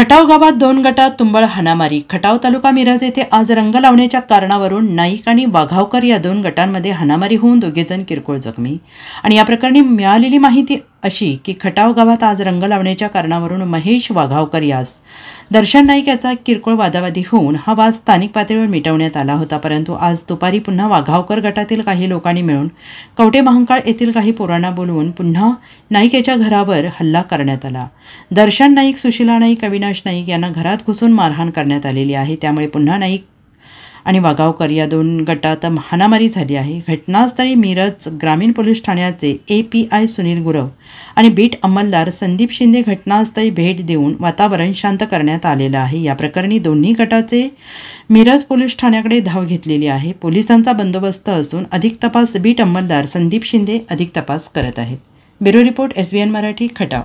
खटाव गावात दोन गटात तुंबळ हाणामारी। खटाव तालुका मिरज येथे आज रंग लावण्याच्या कारणावरून नाईक आणि वाघावकर या दोन गटांमध्ये हाणामारी होऊन दोघेजण किरकोळ जखमी। आणि या प्रकरणी मिळालेली माहिती अशी की खटाव गावात आज रंग लावण्याच्या कारणावरून महेश वाघावकर यास दर्शन नाईक याचा किरकोळ वादावादी होऊन हा वाद स्थानिक पातळीवर मिटवण्यात आला होता। परंतु आज दुपारी पुन्हा वाघावकर गटातील काही लोकांनी मिळून कवटे महांकाळ येथील काही पोरांना बोलवून पुन्हा नाईक याच्या घरावर हल्ला करण्यात आला। दर्शन नाईक, सुशीला नाईक, अविनाश नाईक यांना घरात घुसून मारहाण करण्यात आलेली आहे। त्यामुळे पुन्हा नाईक आणि वाघावकर या दोन गटात हाणामारी झाली आहे। घटनास्थळी मिरज ग्रामीण पोलीस ठाण्याचे API सुनील गुरव आणि बीट अंमलदार संदीप शिंदे घटनास्थळी भेट देऊन वातावरण शांत करण्यात आलेलं आहे। या प्रकरणी दोन्ही गटाचे मिरज पोलीस ठाण्याकडे धाव घेतलेली आहे। पोलिसांचा बंदोबस्त असून अधिक तपास बीट अंमलदार संदीप शिंदे अधिक तपास करत आहेत। Bureau report SBN Marathi, Khatav.